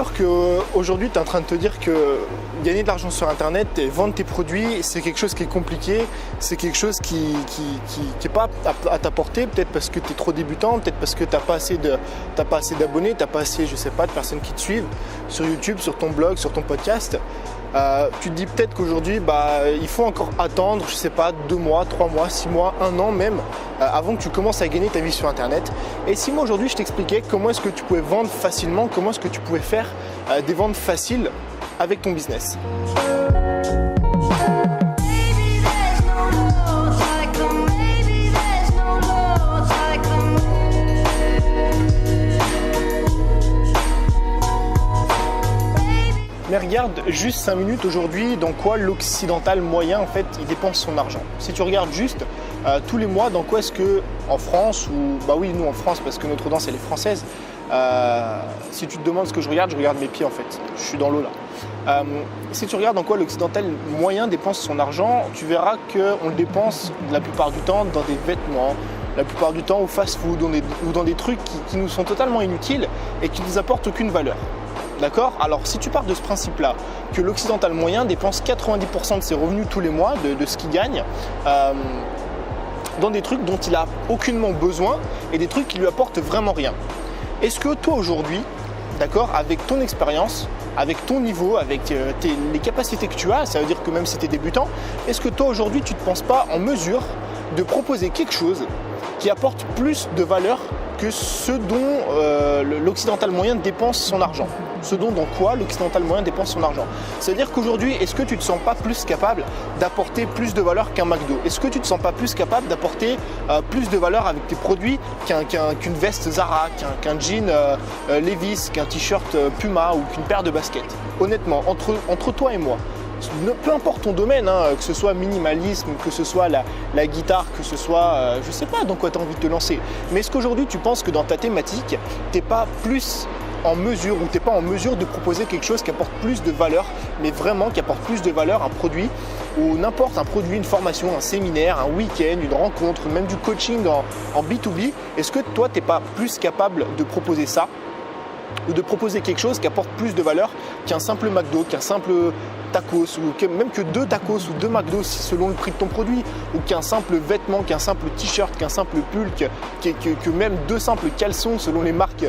sûr qu'aujourd'hui, tu es en train de te dire que gagner de l'argent sur Internet et vendre tes produits, c'est quelque chose qui est compliqué, c'est quelque chose qui n'est pas à ta portée, peut-être parce que tu es trop débutant, peut-être parce que tu n'as pas assez d'abonnés, tu n'as pas assez, je sais pas, de personnes qui te suivent sur YouTube, sur ton blog, sur ton podcast. Tu te dis peut-être qu'aujourd'hui, il faut encore attendre, je sais pas, 2 mois, 3 mois, 6 mois, 1 an même, avant que tu commences à gagner ta vie sur Internet. Et si moi aujourd'hui je t'expliquais comment est-ce que tu pouvais vendre facilement, comment est-ce que tu pouvais faire des ventes faciles avec ton business. Mais regarde juste 5 minutes aujourd'hui dans quoi l'occidental moyen en fait il dépense son argent. Si tu regardes juste tous les mois dans quoi est-ce que en France ou oui nous en France parce que notre audience elle est française. Si tu te demandes ce que je regarde mes pieds en fait. Je suis dans l'eau là. Si tu regardes dans quoi l'occidental moyen dépense son argent, tu verras qu'on le dépense la plupart du temps dans des vêtements, la plupart du temps au fast-food ou dans des trucs qui nous sont totalement inutiles et qui ne nous apportent aucune valeur. D'accord ? Alors si tu pars de ce principe-là, que l'occidental moyen dépense 90% de ses revenus tous les mois, de ce qu'il gagne, dans des trucs dont il a aucunement besoin et des trucs qui lui apportent vraiment rien. Est-ce que toi aujourd'hui, d'accord, avec ton expérience, avec ton niveau, avec les capacités que tu as, ça veut dire que même si tu es débutant, est-ce que toi aujourd'hui tu ne te penses pas en mesure de proposer quelque chose qui apporte plus de valeur que ce dont l'occidental moyen dépense son argent. Ce dont dans quoi l'occidental moyen dépense son argent. C'est-à-dire qu'aujourd'hui, est-ce que tu ne te sens pas plus capable d'apporter plus de valeur qu'un McDo? Est-ce que tu ne te sens pas plus capable d'apporter plus de valeur avec tes produits qu'une veste Zara, qu'un jean Levi's, qu'un t-shirt Puma ou qu'une paire de baskets? Honnêtement, entre toi et moi, peu importe ton domaine, que ce soit minimalisme, que ce soit la guitare, que ce soit, je sais pas dans quoi tu as envie de te lancer. Mais est-ce qu'aujourd'hui tu penses que dans ta thématique, t'es pas plus en mesure ou t'es pas en mesure de proposer quelque chose qui apporte plus de valeur, mais vraiment qui apporte plus de valeur, un produit ou n'importe un produit, une formation, un séminaire, un week-end, une rencontre, même du coaching en B2B, est-ce que toi t'es pas plus capable de proposer ça ou de proposer quelque chose qui apporte plus de valeur qu'un simple McDo, qu'un simple tacos ou même que 2 tacos ou 2 McDo selon le prix de ton produit ou qu'un simple vêtement, qu'un simple t-shirt, qu'un simple pull, que même 2 simples caleçons selon les marques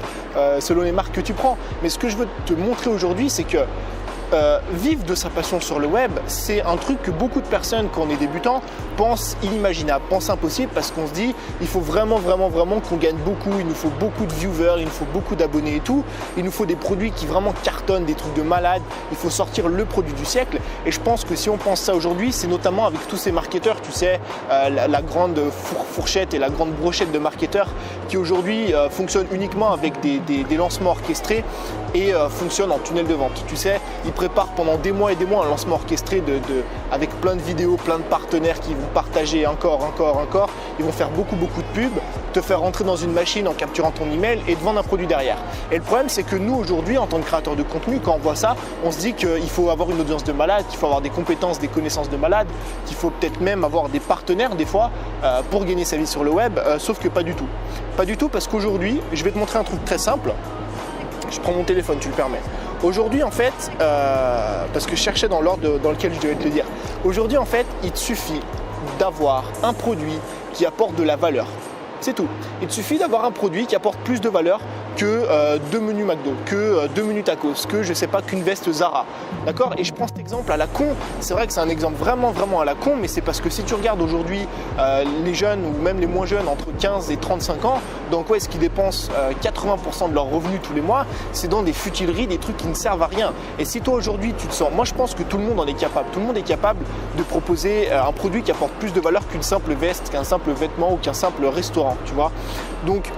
que tu prends. Mais ce que je veux te montrer aujourd'hui, c'est que vivre de sa passion sur le web, c'est un truc que beaucoup de personnes, quand on est débutant, pensent inimaginable, pensent impossible parce qu'on se dit il faut vraiment qu'on gagne beaucoup, il nous faut beaucoup de viewers, il nous faut beaucoup d'abonnés et tout, il nous faut des produits qui vraiment cartonnent, des trucs de malade, il faut sortir le produit du siècle. Et je pense que si on pense ça aujourd'hui, c'est notamment avec tous ces marketeurs, tu sais, la grande fourchette et la grande brochette de marketeurs qui aujourd'hui fonctionnent uniquement avec des lancements orchestrés et fonctionnent en tunnel de vente. Tu sais, ils préparent pendant des mois et des mois un lancement orchestré avec plein de vidéos, plein de partenaires qui vont partager encore. Ils vont faire beaucoup de pubs, te faire rentrer dans une machine en capturant ton email et te vendre un produit derrière. Et le problème, c'est que nous, aujourd'hui, en tant que créateurs de contenu, quand on voit ça, on se dit qu'il faut avoir une audience de malade, qu'il faut avoir des compétences, des connaissances de malade, qu'il faut peut-être même avoir des partenaires des fois pour gagner sa vie sur le web, sauf que pas du tout. Pas du tout parce qu'aujourd'hui, je vais te montrer un truc très simple. Je prends mon téléphone, tu le permets. Aujourd'hui, en fait, parce que je cherchais dans l'ordre dans lequel je devais te le dire. Aujourd'hui, en fait, il te suffit d'avoir un produit qui apporte de la valeur. C'est tout. Il te suffit d'avoir un produit qui apporte plus de valeur que 2 menus McDo, que 2 menus tacos, que je sais pas qu'une veste Zara. D'accord? Et je prends cet exemple à la con. C'est vrai que c'est un exemple vraiment à la con, mais c'est parce que si tu regardes aujourd'hui les jeunes ou même les moins jeunes entre 15 et 35 ans, dans quoi est-ce qu'ils dépensent 80% de leurs revenus tous les mois? C'est dans des futileries, des trucs qui ne servent à rien. Et si toi aujourd'hui tu te sens, moi je pense que tout le monde en est capable. Tout le monde est capable de proposer un produit qui apporte plus de valeur qu'une simple veste, qu'un simple vêtement ou qu'un simple restaurant, tu vois. Donc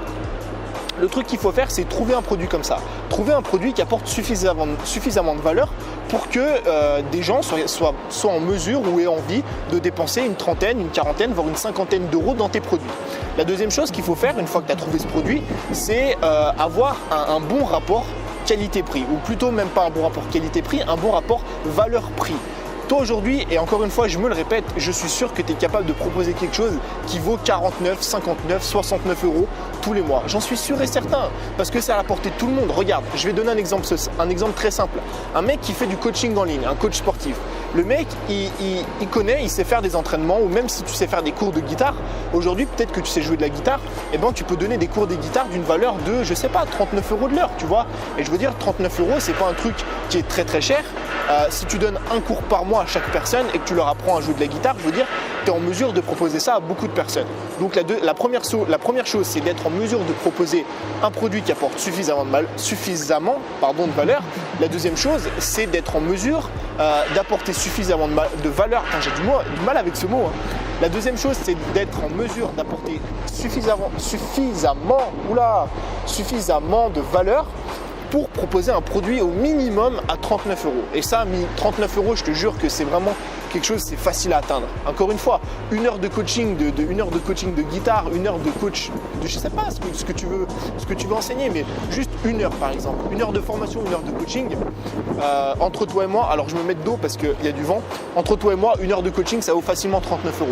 le truc qu'il faut faire, c'est trouver un produit comme ça. Trouver un produit qui apporte suffisamment de valeur pour que des gens soient en mesure ou aient envie de dépenser une trentaine, une quarantaine, voire une cinquantaine d'euros dans tes produits. La deuxième chose qu'il faut faire, une fois que tu as trouvé ce produit, c'est avoir un bon rapport qualité-prix. Ou plutôt même pas un bon rapport qualité-prix, un bon rapport valeur-prix. Toi aujourd'hui, et encore une fois je me le répète, je suis sûr que tu es capable de proposer quelque chose qui vaut 49, 59, 69 euros tous les mois. J'en suis sûr et certain parce que c'est à la portée de tout le monde. Regarde, je vais donner un exemple très simple. Un mec qui fait du coaching en ligne, un coach sportif. Le mec, il connaît, il sait faire des entraînements ou même si tu sais faire des cours de guitare, aujourd'hui peut-être que tu sais jouer de la guitare, eh ben, tu peux donner des cours de guitare d'une valeur de, je sais pas, 39 € de l'heure, tu vois. Et je veux dire, 39 €, c'est pas un truc qui est très très cher. Si tu donnes un cours par mois à chaque personne et que tu leur apprends à jouer de la guitare, je veux dire, tu es en mesure de proposer ça à beaucoup de personnes. Donc la première chose, c'est d'être en mesure de proposer un produit qui apporte suffisamment de valeur. La deuxième chose, c'est d'être en mesure d'apporter suffisamment de valeur. J'ai du mal avec ce mot. Hein. La deuxième chose, c'est d'être en mesure d'apporter suffisamment de valeur pour proposer un produit au minimum à 39 €. Et ça, 39 €, je te jure que c'est vraiment quelque chose, c'est facile à atteindre. Encore une fois, une heure de coaching de guitare, une heure de coach, je sais pas ce que tu veux enseigner, mais juste une heure par exemple, une heure de formation, une heure de coaching, entre toi et moi, alors je me mets de dos parce qu'il y a du vent, entre toi et moi, une heure de coaching, ça vaut facilement 39 €.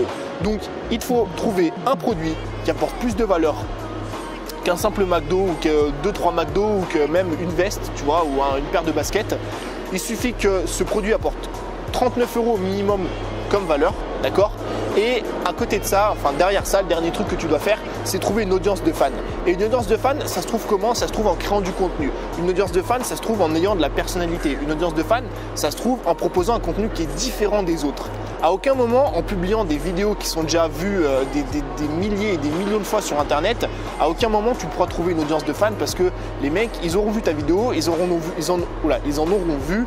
Donc, il te faut trouver un produit qui apporte plus de valeur qu'un simple McDo ou que 2-3 McDo ou que même une veste, tu vois, ou une paire de baskets. Il suffit que ce produit apporte 39 € minimum comme valeur, d'accord? Et à côté de ça, enfin derrière ça, le dernier truc que tu dois faire, c'est trouver une audience de fans. Et une audience de fans, ça se trouve comment? Ça se trouve en créant du contenu. Une audience de fans, ça se trouve en ayant de la personnalité. Une audience de fans, ça se trouve en proposant un contenu qui est différent des autres. À aucun moment, en publiant des vidéos qui sont déjà vues des milliers et des millions de fois sur Internet, à aucun moment tu pourras trouver une audience de fans parce que les mecs, ils auront vu ta vidéo, ils en auront vu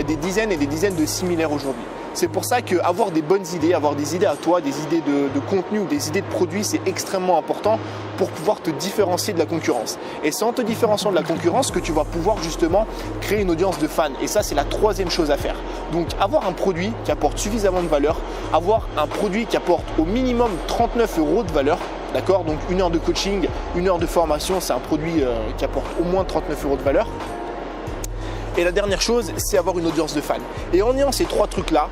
des dizaines et des dizaines de similaires aujourd'hui. C'est pour ça qu'avoir des bonnes idées, avoir des idées à toi, des idées de contenu ou des idées de produits, c'est extrêmement important pour pouvoir te différencier de la concurrence. Et c'est en te différenciant de la concurrence que tu vas pouvoir justement créer une audience de fans. Et ça, c'est la troisième chose à faire. Donc, avoir un produit qui apporte suffisamment de valeur, avoir un produit qui apporte au minimum 39 € de valeur. D'accord? Donc, une heure de coaching, une heure de formation, c'est un produit qui apporte au moins 39 € de valeur. Et la dernière chose, c'est avoir une audience de fans. Et en ayant ces trois trucs-là,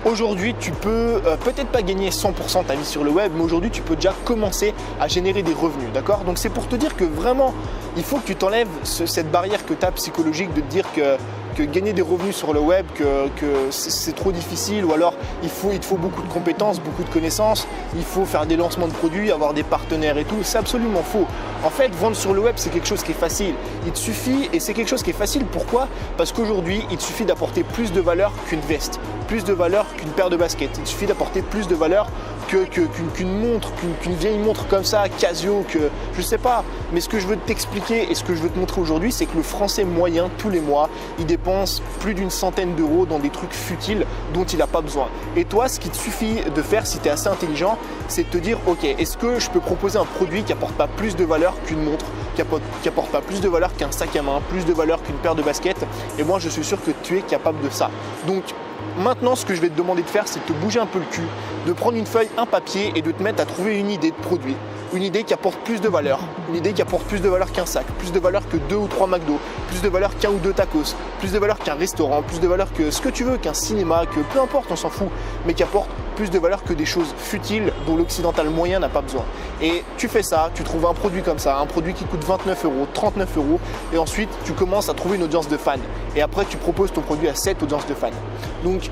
aujourd'hui, tu peux peut-être pas gagner 100% ta vie sur le web, mais aujourd'hui, tu peux déjà commencer à générer des revenus. D'accord? Donc, c'est pour te dire que vraiment, il faut que tu t'enlèves cette barrière que tu as psychologique de te dire que gagner des revenus sur le web, que c'est trop difficile, ou alors il te faut beaucoup de compétences, beaucoup de connaissances, il faut faire des lancements de produits, avoir des partenaires et tout. C'est absolument faux. En fait, vendre sur le web, c'est quelque chose qui est facile. Il te suffit, et c'est quelque chose qui est facile. Pourquoi? Parce qu'aujourd'hui, il te suffit d'apporter plus de valeur qu'une veste, plus de valeur qu'une paire de baskets. Il te suffit d'apporter plus de valeur qu'une montre, qu'une vieille montre comme ça, Casio, que je sais pas. Mais ce que je veux t'expliquer et ce que je veux te montrer aujourd'hui, c'est que le Français moyen, tous les mois, il dépense plus d'une centaine d'euros dans des trucs futiles dont il n'a pas besoin. Et toi, ce qu'il te suffit de faire, si tu es assez intelligent, c'est de te dire, ok, est-ce que je peux proposer un produit qui apporte pas plus de valeur qu'une montre, qui apporte pas plus de valeur qu'un sac à main, plus de valeur qu'une paire de baskets? Et moi, je suis sûr que tu es capable de ça. Donc, maintenant, ce que je vais te demander de faire, c'est de te bouger un peu le cul, de prendre une feuille, un papier et de te mettre à trouver une idée de produit. Une idée qui apporte plus de valeur, une idée qui apporte plus de valeur qu'un sac, plus de valeur que 2 ou 3 McDo, plus de valeur qu'un ou 2 tacos, plus de valeur qu'un restaurant, plus de valeur que ce que tu veux, qu'un cinéma, que peu importe, on s'en fout, mais qui apporte plus de valeur que des choses futiles dont l'occidental moyen n'a pas besoin. Et tu fais ça, tu trouves un produit comme ça, un produit qui coûte 29 €, 39 €, et ensuite tu commences à trouver une audience de fans. Et après tu proposes ton produit à cette audience de fans. Donc,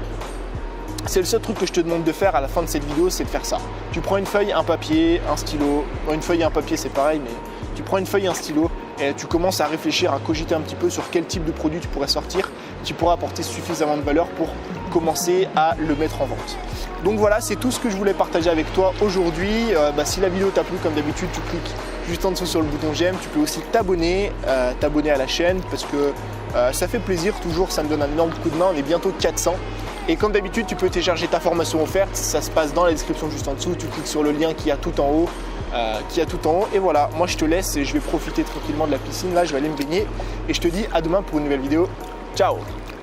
c'est le seul truc que je te demande de faire à la fin de cette vidéo, c'est de faire ça. Tu prends une feuille, un papier, un stylo. Bon, une feuille et un papier, c'est pareil, mais tu prends une feuille et un stylo et tu commences à réfléchir, à cogiter un petit peu sur quel type de produit tu pourrais sortir, qui pourrait apporter suffisamment de valeur pour commencer à le mettre en vente. Donc voilà, c'est tout ce que je voulais partager avec toi aujourd'hui. Si la vidéo t'a plu, comme d'habitude, tu cliques juste en dessous sur le bouton j'aime. Tu peux aussi t'abonner à la chaîne parce que ça fait plaisir toujours, ça me donne un énorme coup de main. On est bientôt 400. Et comme d'habitude, tu peux télécharger ta formation offerte. Ça se passe dans la description juste en dessous. Tu cliques sur le lien qui a tout en haut. Et voilà, moi je te laisse et je vais profiter tranquillement de la piscine. Là, je vais aller me baigner. Et je te dis à demain pour une nouvelle vidéo. Ciao!